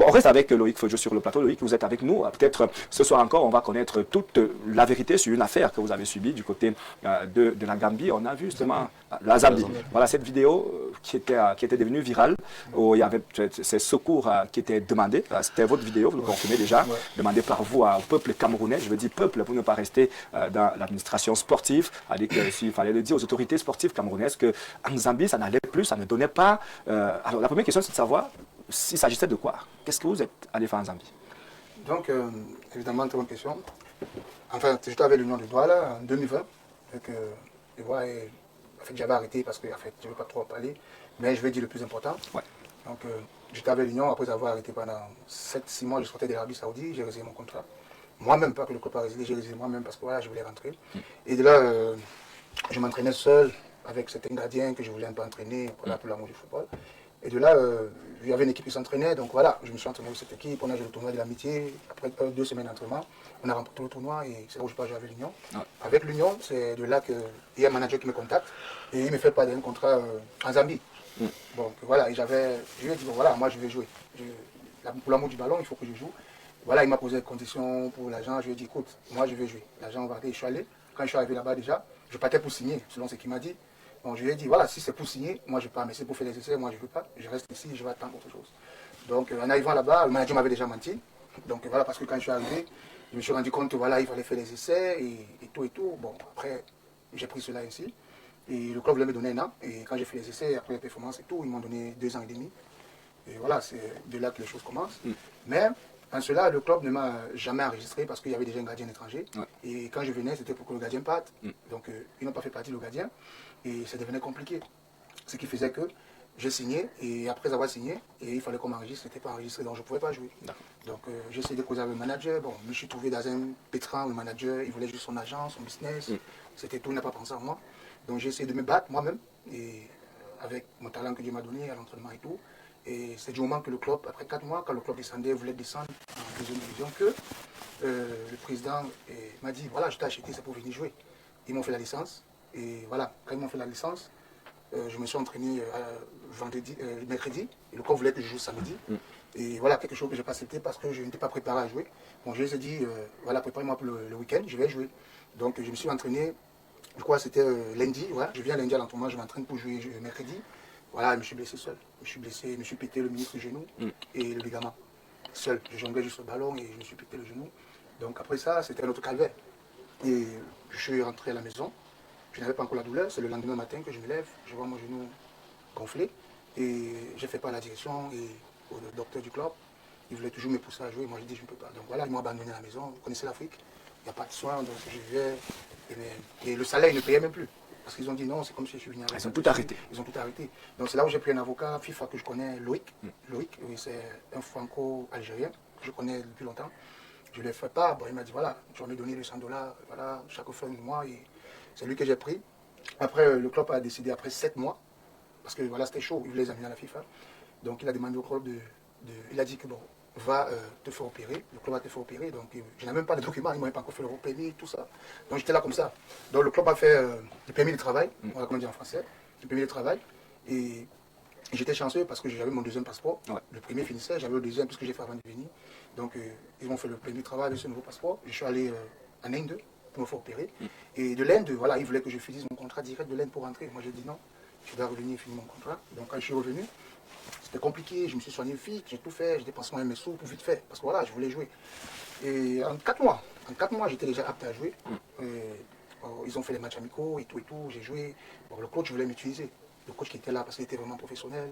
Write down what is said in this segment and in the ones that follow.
Bon, on reste avec Loïc Fodjo sur le plateau. Loïc, vous êtes avec nous. Peut-être ce soir encore, on va connaître toute la vérité sur une affaire que vous avez subie du côté de la Gambie. On a vu justement la Zambie. Voilà cette vidéo qui était devenue virale, où il y avait ces secours qui étaient demandés. C'était votre vidéo, vous le confirmez déjà, demandée par vous au peuple camerounais. Je veux dire peuple pour ne pas rester dans l'administration sportive. Il fallait le dire aux autorités sportives camerounaises qu'en Zambie, ça n'allait plus, ça ne donnait pas. Alors la première question, c'est de savoir s'il s'agissait de quoi. Qu'est-ce que vous êtes allé faire en Zambie? Donc, évidemment, très bonne question. Enfin, j'étais avec l'Union de Douala en 2020. Et voilà, en fait, j'avais arrêté parce que en fait, je ne veux pas trop en parler. Mais je vais dire le plus important. Ouais. Donc, j'étais avec l'Union après avoir arrêté pendant 7-6 mois. Je sortais de l'Arabie Saoudite, j'ai résilié mon contrat. Moi-même, pas que le club a résilié, j'ai résilié moi-même parce que voilà, je voulais rentrer. Et de là, je m'entraînais seul avec certains gardiens que je voulais un peu entraîner pour l'amour du football. Et de là, il y avait une équipe qui s'entraînait, donc voilà, je me suis entraîné avec cette équipe, on a joué le tournoi de l'amitié, après 2 semaines d'entraînement, on a remporté le tournoi et c'est là où je peux jouer avec l'Union. Avec l'Union, c'est de là qu'il y a un manager qui me contacte et il me fait pas d'un contrat en Zambie. Donc voilà, et je lui ai dit, bon voilà, moi je vais jouer. Pour l'amour du ballon, il faut que je joue. Voilà, il m'a posé des conditions pour l'agent, je lui ai dit, écoute, moi je vais jouer. L'agent va arrêter, je suis allé, quand je suis arrivé là-bas déjà, je partais pour signer, selon ce qu'il m'a dit. Donc je lui ai dit, voilà, si c'est pour signer, moi je pars, mais c'est pour faire les essais, moi je ne veux pas, je reste ici, je vais attendre autre chose. Donc en arrivant là-bas, le manager m'avait déjà menti. Donc voilà, parce que quand je suis arrivé, je me suis rendu compte que voilà, il fallait faire les essais et tout et tout. Bon, après, j'ai pris cela ainsi. Et le club voulait me donner 1 an. Et quand j'ai fait les essais, après les performances et tout, ils m'ont donné 2 ans et demi. Et voilà, c'est de là que les choses commencent. Mais en cela, le club ne m'a jamais enregistré parce qu'il y avait déjà un gardien étranger. Et quand je venais, c'était pour que le gardien parte. Donc ils n'ont pas fait partie du gardien. Et ça devenait compliqué. Ce qui faisait que j'ai signé, et après avoir signé, et il fallait qu'on m'enregistre, c'était pas enregistré, donc je ne pouvais pas jouer. Donc j'ai essayé de causer avec le manager, bon, je me suis trouvé dans un pétrin, le manager, il voulait juste son agence, son business, c'était tout, il n'a pas pensé à moi. Donc j'ai essayé de me battre moi-même, et avec mon talent que Dieu m'a donné à l'entraînement et tout. Et c'est du moment que le club, après 4 mois, quand le club descendait, voulait descendre en deuxième division, que le président m'a dit, voilà, je t'ai acheté, c'est pour venir jouer. Ils m'ont fait la licence. Et voilà, quand ils m'ont fait la licence, je me suis entraîné mercredi, et le club voulait que je joue samedi. Et voilà, quelque chose que je n'ai pas accepté parce que je n'étais pas préparé à jouer. Bon, je les ai dit, voilà, préparez-moi pour le week-end, je vais jouer. Donc je me suis entraîné, je crois que c'était lundi, voilà, je viens lundi à l'entraînement, je m'entraîne pour jouer mercredi. Voilà, je me suis blessé seul. Je me suis blessé, je me suis pété le ministre du genou et le ligament. Seul, je jonglais juste le ballon et je me suis pété le genou. Donc après ça, c'était un autre calvaire. Et je suis rentré à la maison. Je n'avais pas encore la douleur, c'est le lendemain matin que je me lève, je vois mon genou gonflé et j'ai fait part à la direction et au docteur du club. Il voulait toujours me pousser à jouer, moi je dis je ne peux pas. Donc voilà, ils m'ont abandonné à la maison, vous connaissez l'Afrique, il n'y a pas de soins, donc je vivais et le salaire ils ne payaient même plus. Parce qu'ils ont dit non, c'est comme si je suis venu avec. Ils ont tout arrêté. Ils ont tout arrêté. Donc c'est là où j'ai pris un avocat FIFA que je connais, Loïc. Loïc, oui, c'est un franco-algérien que je connais depuis longtemps. Je ne l'ai fait pas, bon, il m'a dit voilà, tu vas me donner les $100, voilà, chaque fin de mois. Et c'est lui que j'ai pris. Après, le club a décidé, après 7 mois, parce que voilà, c'était chaud, il voulait les amener à la FIFA. Donc il a demandé au club il a dit que bon, va te faire opérer, le club va te faire opérer. Donc je n'ai même pas de documents, ils ne m'ont pas encore fait le permis, tout ça. Donc j'étais là comme ça. Donc le club a fait le permis de travail, voilà comment dire en français, le permis de travail. Et j'étais chanceux parce que j'avais mon deuxième passeport. Le premier finissait, j'avais le deuxième puisque j'ai fait avant de venir. Donc ils m'ont fait le permis de travail avec ce nouveau passeport. Je suis allé en Inde pour me faire opérer. Et de l'Inde, voilà, ils voulaient que je finisse mon contrat direct de l'Inde pour rentrer. Moi j'ai dit non, je dois revenir et finir mon contrat. Donc quand je suis revenu, c'était compliqué, je me suis soigné vite, j'ai tout fait, j'ai dépensé moi mes sous pour vite faire, parce que voilà, je voulais jouer. Et en 4 mois, j'étais déjà apte à jouer. Ils ont fait les matchs amicaux et tout, j'ai joué. Bon, le coach voulait m'utiliser, le coach qui était là parce qu'il était vraiment professionnel.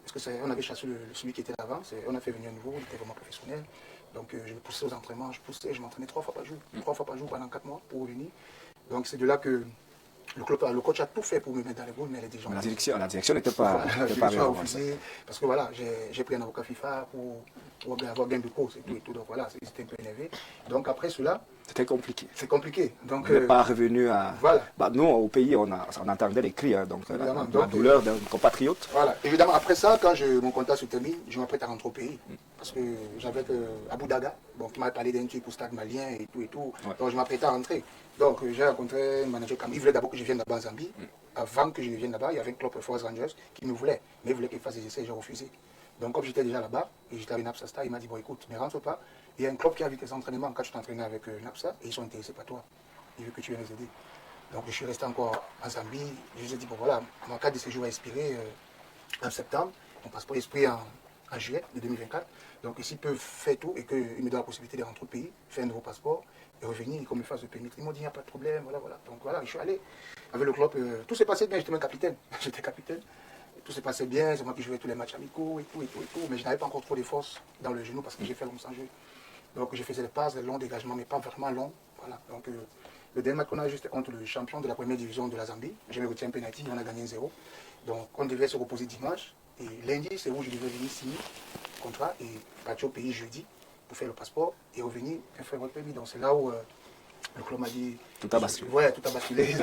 Parce qu'on avait chassé celui qui était là avant, on a fait venir un nouveau, il était vraiment professionnel. Donc je me poussais aux entraînements, je m'entraînais 3 fois par jour, 3 fois par jour pendant 4 mois pour revenir. Donc c'est de là que le coach a tout fait pour me mettre dans les boules, mais les dirigeants. La direction n'était pas, refusé, parce que voilà, j'ai pris un avocat FIFA pour avoir gain de cause et tout, donc voilà, c'était un peu énervé. Donc après cela, c'était compliqué. C'est compliqué. Donc, on n'est pas revenu à... Voilà. Bah, nous, au pays, on entendait les cris, hein, donc la douleur d'un compatriote. Voilà. Évidemment, après ça, quand mon contrat se termine, je m'apprête à rentrer au pays. Parce que j'avais Abou Daga, bon, qui m'a parlé d'un truc pour Stade Malien et tout. Donc je m'apprêtais à rentrer. Donc j'ai rencontré un manager comme il voulait d'abord que je vienne là-bas en Zambie. Avant que je vienne là-bas, il y avait un club Force Rangers qui me voulait. Mais il voulait qu'il fasse des essais, j'ai refusé. Donc comme j'étais déjà là-bas, et j'étais avec Napsasta, il m'a dit, bon écoute, ne rentre pas. Il y a un club qui a vu tes entraînements quand tu t'entraînais avec Napsa, et ils sont intéressés par toi. Ils veulent que tu viennes les aider. Donc je suis resté encore en Zambie. Je lui ai dit, bon voilà, mon cadre de séjour a expiré en septembre, mon passeport est expiré en juillet de 2024. Donc s'ils peuvent faire tout et qu'ils me donnent la possibilité de rentrer au pays, faire un nouveau passeport et revenir, qu'on me fasse le permis. Ils m'ont dit, il n'y a pas de problème, voilà, voilà. Donc voilà, je suis allé avec le club. Tout s'est passé bien, j'étais même capitaine. J'étais capitaine. Tout s'est passé bien, c'est moi qui jouais tous les matchs amicaux et tout, et tout, et tout. Mais je n'avais pas encore trop de force dans le genou parce que j'ai fait l'homme sans jeu. Donc je faisais les passes, les longs dégagements, mais pas vraiment longs. Voilà. Donc le dernier match qu'on a juste contre le champion de la première division de la Zambie. J'avais retiré un penalty, on a gagné 1-0. Donc on devait se reposer dimanche. Et lundi, c'est où je devais venir signer le contrat et partir au pays jeudi pour faire le passeport et revenir et faire votre permis. Donc c'est là où le club m'a dit... Tout a basculé. Ouais, tout a basculé. Ils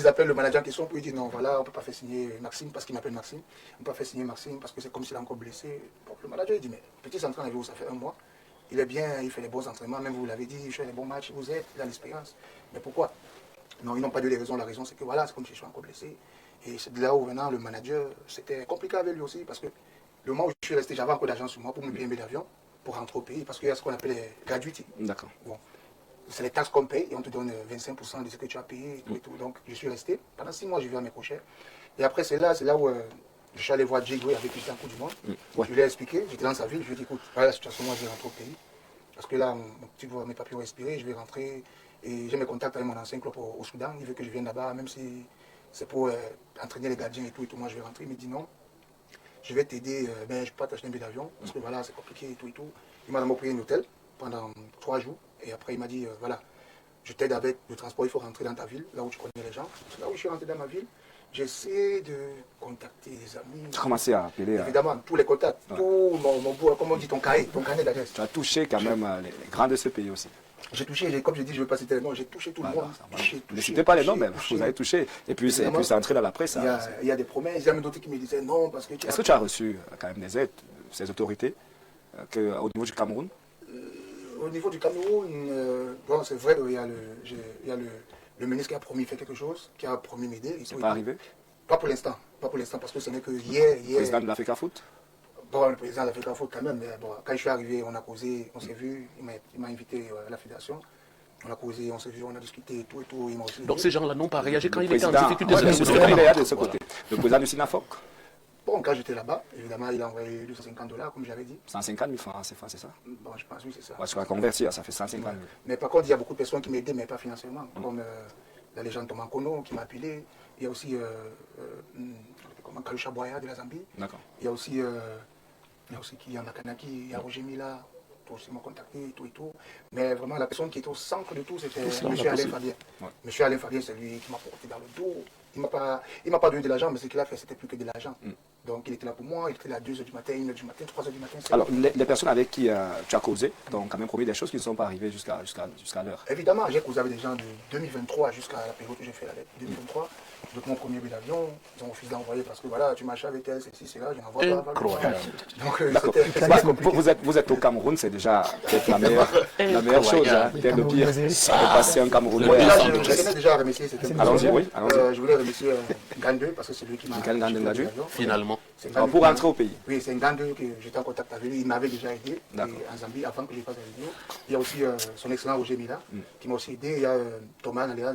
appellent le manager en question pour lui dire non, voilà, on ne peut pas faire signer Maxime parce qu'il m'appelle Maxime. On ne peut pas faire signer Maxime parce que c'est comme s'il est encore blessé. Donc le manager il dit mais petit entraîneur avec vous, ça fait 1 mois. Il est bien, il fait les bons entraînements, même vous l'avez dit, il fait les bons matchs, vous êtes, il a l'expérience. Mais pourquoi? Non, ils n'ont pas donné les raisons. La raison, c'est que voilà, c'est comme si je suis encore blessé. Et c'est de là où maintenant le manager, c'était compliqué avec lui aussi parce que le moment où je suis resté, j'avais encore d'argent sur moi pour me payer un billet d'avion pour rentrer au pays parce qu'il y a ce qu'on appelle les gratuités. D'accord. Bon. C'est les taxes qu'on paye et on te donne 25% de ce que tu as payé et tout, et tout. Donc je suis resté. Pendant 6 mois, je vis à mes crochets. Et après, c'est là où je suis allé voir Djigo avec qui j'étais en Coupe du Monde. Je lui ai expliqué, j'étais dans sa ville, je lui ai dit écoute, voilà la situation, moi je vais rentrer au pays. Parce que là, mes papiers ont expiré, je vais rentrer. Et j'ai mes contacts avec mon ancien club au Soudan. Il veut que je vienne là-bas, même si c'est pour entraîner les gardiens et tout, et tout. Moi, je vais rentrer. Il me dit non, je vais t'aider, mais je ne peux pas t'acheter un billet d'avion, parce que voilà, c'est compliqué et tout, et tout. Il m'a d'abord pris un hôtel pendant 3 jours. Et après, il m'a dit, voilà, je t'aide avec le transport, il faut rentrer dans ta ville, là où tu connais les gens. C'est là où je suis rentré dans ma ville. J'essaie de contacter des amis. Tu as commencé à appeler. Évidemment, tous les contacts, tout mon bout, comme on dit, ton carnet d'adresse. Tu as touché quand même les grands de ce pays aussi. J'ai touché, comme je dis, je ne veux pas citer les noms, j'ai touché tout le monde. Ne citez pas les noms, mais vous avez touché. Et puis c'est entré dans la presse. Il y a des promesses, il y a même d'autres qui me disaient non. Parce que est-ce que tu as reçu quand même des aides, ces autorités, au niveau du Cameroun? Au niveau du Cameroun, bon, c'est vrai qu'il y a le ministre qui a promis de faire quelque chose, qui a promis m'aider. C'est pas arrivé? Pas pour l'instant, parce que ce n'est que hier. Le président de l'Africa Foot? Bon, le président de l'Africa Foot quand même, mais bon, quand je suis arrivé, on a causé, on s'est vu, il m'a invité à la fédération. On a causé, on s'est vu, on a discuté, tout et tout. Il m'a aussi donc ces gens-là n'ont pas réagi quand il était en difficulté. De ce côté. Le président du Sinafoc? Bon, quand j'étais là-bas, évidemment, il a envoyé $250, comme j'avais dit. 150 000 francs, c'est ça? Bon, je pense, oui, c'est ça. Ouais, tu vas convertir, ça fait 150 000. Mais par contre, il y a beaucoup de personnes qui m'aidaient, mais pas financièrement. Comme la légende Thomas Kono qui m'a appelé. Il y a aussi Kalusha Boya de la Zambie. D'accord. Il y a aussi qui y en a Kanaki, il y a Roger Mila. Aussi m'ont contacté et tout. Mais vraiment, la personne qui était au centre de tout, c'était M. Alain Fabien. Ouais. M. Alain Fabien, c'est lui qui m'a porté dans le dos. Il ne m'a pas donné de l'argent, mais ce qu'il a fait, c'était plus que de l'argent. Donc il était là pour moi, il était là à 2h du matin, 1h du matin, 3h du matin. Alors, les personnes avec qui tu as causé t'ont quand même promis des choses qui ne sont pas arrivées jusqu'à l'heure. Évidemment, j'ai causé avec des gens de 2023 jusqu'à la période où j'ai fait la lettre. 2023, donc mon premier billet d'avion, ils ont refusé d'envoyer parce que voilà, tu marches avec elle, c'est là, je n'envoie pas. Donc, vous êtes au Cameroun, c'est déjà peut-être la meilleure chose, hein, peut-être le pire, de passer un Camerounais. Je tenais déjà à remercier cette Allons-y, oui. Je voulais remercier Gandeux parce que c'est lui qui m'a aidé. Finalement. Pour rentrer au pays. Oui, c'est un Gandeux que j'étais en contact avec lui, il m'avait déjà aidé en Zambie avant que je fasse la vidéo. Il y a aussi son excellent Roger Mila qui m'a aussi aidé. Il y a Thomas, la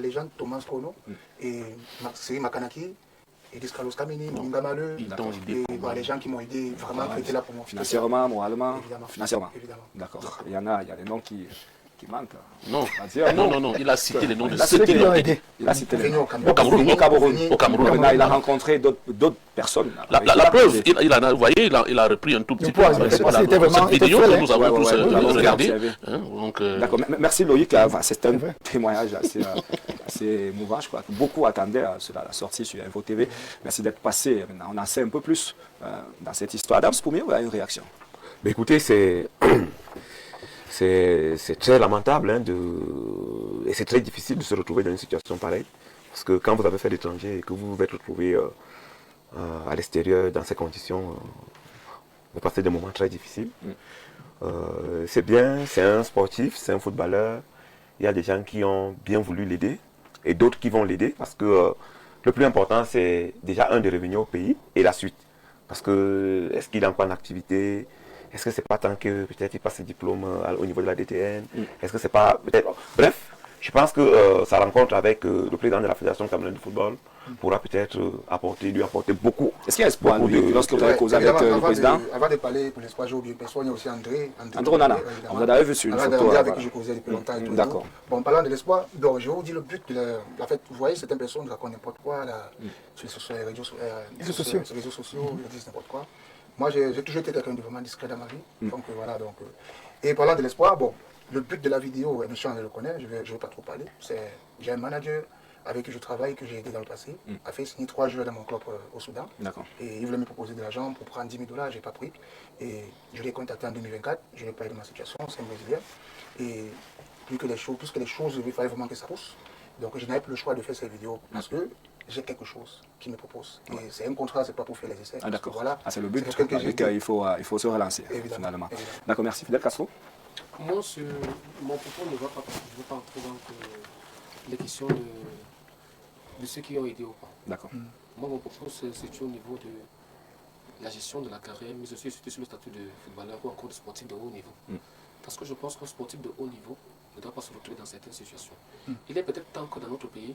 légende Thomas Kono et Siri Makanaki. Et Carlos Kamini, Munga Maleu, et les gens qui m'ont aidé, vraiment, qui étaient là pour moi. Financièrement, moralement? Financièrement. D'accord. Il y a des noms qui manquent. Non, il a cité les noms de ceux qui l'ont aidé. Il a cité les noms. Au Cameroun. Il a rencontré d'autres personnes. La preuve, vous voyez, il a repris un tout petit peu cette vidéo que nous avons tous regardée. D'accord. Merci Loïc. C'est un témoignage assez émouvant, je crois. Beaucoup attendaient à la sortie sur Info TV. Merci d'être passé. On en sait un peu plus dans cette histoire. Adams Poumé, vous avez une réaction? Écoutez, c'est très lamentable et c'est très difficile de se retrouver dans une situation pareille. Parce que quand vous avez fait l'étranger et que vous vous êtes retrouvé à l'extérieur dans ces conditions, vous passez des moments très difficiles. C'est bien, c'est un sportif, c'est un footballeur. Il y a des gens qui ont bien voulu l'aider et d'autres qui vont l'aider parce que le plus important c'est déjà de revenir au pays et la suite. Parce que, est-ce qu'il est encore en activité? Est-ce que c'est pas tant que peut-être il passe ses diplômes au niveau de la DTN? Est-ce que c'est pas peut-être... Bref, je pense que sa rencontre avec le président de la Fédération camerounaise de football pourra peut-être lui apporter beaucoup. Est-ce qu'il y a espoir, lorsque vous avez causé avec le président? Avant de parler pour l'espoir, j'ai oublié personne, il y a aussi André Onana. On a d'ailleurs vu sur une photo. Avec qui j'ai causé depuis longtemps. D'accord. Bon, en parlant de l'espoir, donc je vous dis le but de la fête. Vous voyez, certaines personnes racontent n'importe quoi là, sur les réseaux sociaux, ils disent n'importe quoi. Moi, j'ai toujours été quelqu'un de vraiment discret dans ma vie. Donc voilà. Et parlant de l'espoir, bon, le but de la vidéo, monsieur André le connaît, je vais pas trop parler. J'ai un manager avec qui je travaille, que j'ai aidé dans le passé, a fait signer 3 joueurs dans mon club au Soudan. Et il voulait me proposer de l'argent pour prendre 10 000 $, je n'ai pas pris. Et je l'ai contacté en 2024, je n'ai pas aidé ma situation, c'est un Brésilien. Et plus que les choses, il fallait vraiment que ça pousse. Donc je n'avais plus le choix de faire cette vidéo parce que j'ai quelque chose qui me propose. Et c'est un contrat, c'est pas pour faire les essais. Ah d'accord, voilà, c'est le but, il faut se relancer, finalement. D'accord, merci. Fidel Castro. Moi, mon propos ne va pas entrer dans les questions de ceux qui ont aidé ou pas. D'accord. Moi, mon propos, c'est au niveau de la gestion de la carrière, mais aussi sur le statut de footballeur ou encore de sportif de haut niveau. Parce que je pense qu'un sportif de haut niveau ne doit pas se retrouver dans certaines situations. Il est peut-être temps que dans notre pays,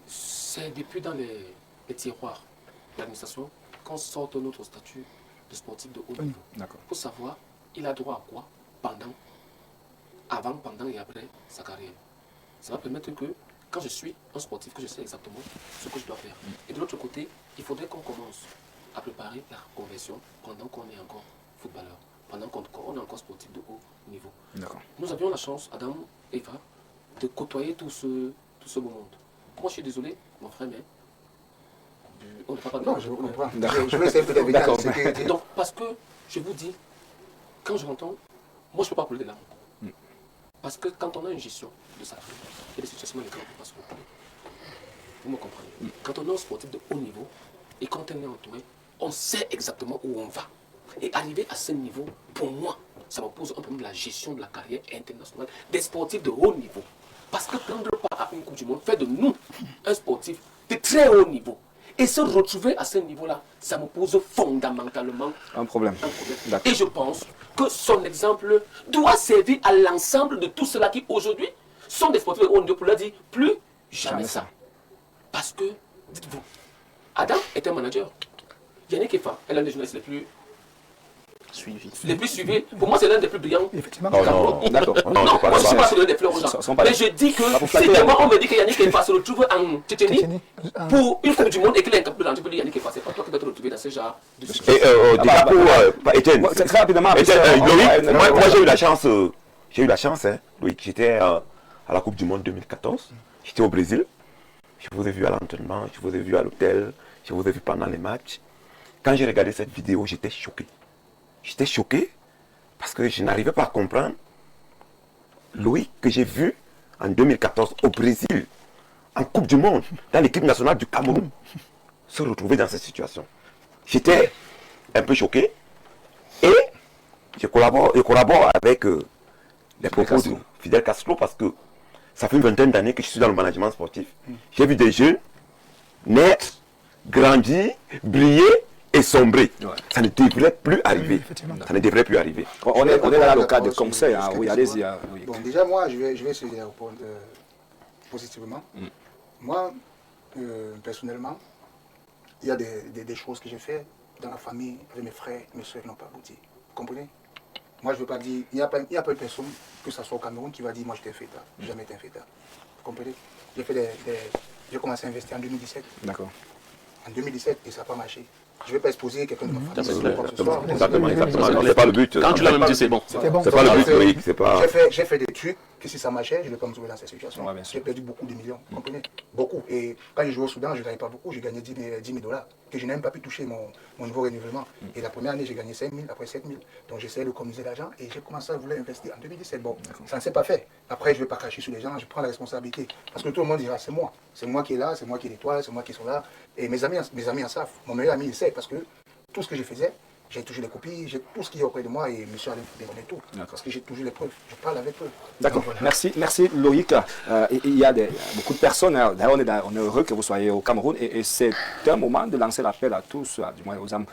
c'est depuis dans les tiroirs de l'administration qu'on sorte notre statut de sportif de haut niveau. Pour savoir, il a droit à quoi avant, pendant et après sa carrière. Ça va permettre que, quand je suis un sportif, que je sais exactement ce que je dois faire. Et de l'autre côté, il faudrait qu'on commence à préparer la conversion pendant qu'on est encore footballeur, pendant qu'on est encore sportif de haut niveau. Nous avions la chance, Adam et Eva, de côtoyer tout ce beau monde. Moi, je suis désolé, mon frère, mais on ne parle pas de... Non, je vous comprends. Je vais essayer de d'accord. Donc, parce que, je vous dis, quand je m'entends, moi, je ne peux pas couler des larmes. Parce que quand on a une gestion de sa carrière, il y a des situations dans lesquelles on ne peut pas se retrouver. Vous me comprenez? Quand on est un sportif de haut niveau, et quand on est entouré, on sait exactement où on va. Et arriver à ce niveau, pour moi, ça me pose un problème de la gestion de la carrière internationale des sportifs de haut niveau. Parce que prendre part à une Coupe du Monde fait de nous un sportif de très haut niveau. Et se retrouver à ce niveau-là, ça me pose fondamentalement un problème. Et je pense que son exemple doit servir à l'ensemble de tous ceux-là qui aujourd'hui sont des sportifs de haut niveau pour leur dire plus jamais ça. Parce que, dites-vous, Adam est un manager. Yannick Efa est l'un des journalistes les plus suivis. Pour moi, c'est l'un des plus brillants. Effectivement. D'accord. Non, moi, je ne suis pas sur le des fleurs aux gens. Mais je dis que si demain on me dit que Yannick Efa se retrouve en Tchétchenie pour une Coupe du Monde et qu'il est incapable de rentrer, je peux dire Yannick Efa, c'est pas toi qui vas te retrouver dans ce genre de situation. Et déjà pour Etienne, très rapidement. Loïc, moi j'ai eu la chance, Loïc, j'étais à la Coupe du Monde 2014, j'étais au Brésil, je vous ai vu à l'entraînement, je vous ai vu à l'hôtel, je vous ai vu pendant les matchs. Quand j'ai regardé cette vidéo, j'étais choqué. J'étais choqué parce que je n'arrivais pas à comprendre Loïc que j'ai vu en 2014 au Brésil, en Coupe du Monde, dans l'équipe nationale du Cameroun, se retrouver dans cette situation. J'étais un peu choqué et je collabore avec les propos de Fidel Castro parce que ça fait une vingtaine d'années que je suis dans le management sportif. J'ai vu des jeunes naître, grandir, briller et sombrer. Ça ne devrait plus arriver. Ça ne devrait plus arriver. On est dans le cadre de conseil. Oui, allez-y. Bon, déjà, moi, je vais essayer de répondre positivement. Moi, personnellement, il y a des choses que j'ai faites dans la famille, avec mes frères et mes soeurs qui n'ont pas abouti. Vous comprenez? Moi, je ne veux pas dire, il n'y a pas de personne, que ce soit au Cameroun, qui va dire, moi, je t'ai fait ça. Je n'ai jamais été un fêtard. Vous comprenez? J'ai commencé à investir en 2017. D'accord. En 2017, et ça n'a pas marché. Je ne vais pas exposer quelqu'un de ma famille. Exactement. C'est pas le but. Quand tu l'as même dit, c'est bon. C'est pas le but, Loïc. J'ai fait des trucs que si ça marchait, je ne vais pas me trouver dans cette situation. J'ai perdu beaucoup de millions, vous comprenez? Beaucoup. Et quand j'ai joué au Soudan, je ne gagnais pas beaucoup, j'ai gagné 10 000 $, que je n'ai même pas pu toucher mon nouveau renouvellement. Et la première année, j'ai gagné 5 000, après 7 000. Donc j'essayais d'économiser l'argent et j'ai commencé à vouloir investir en 2017. Bon, ça ne s'est pas fait. Après, je ne vais pas cracher sur les gens, je prends la responsabilité. Parce que tout le monde dira, c'est moi. C'est moi qui est là, c'est moi qui nettoie, c'est moi qui sont là. Et mes amis en savent. Mon meilleur ami, il sait, parce que tout ce que je faisais, j'ai toujours les copies, j'ai tout ce qui est auprès de moi et monsieur allait me donner tout. Parce que j'ai toujours les preuves, je parle avec eux. D'accord, voilà. Merci Loïc. Il y a beaucoup de personnes, d'ailleurs on est heureux que vous soyez au Cameroun et c'est un moment de lancer l'appel à tous, du moins aux âmes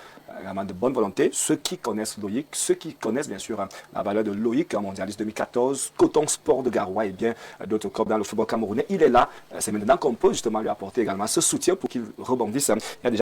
de bonne volonté, ceux qui connaissent Loïc, ceux qui connaissent bien sûr la valeur de Loïc, mondialiste 2014, Coton Sport de Garoua et bien d'autres clubs dans le football camerounais. Il est là, c'est maintenant qu'on peut justement lui apporter également ce soutien pour qu'il rebondisse. Il y a déjà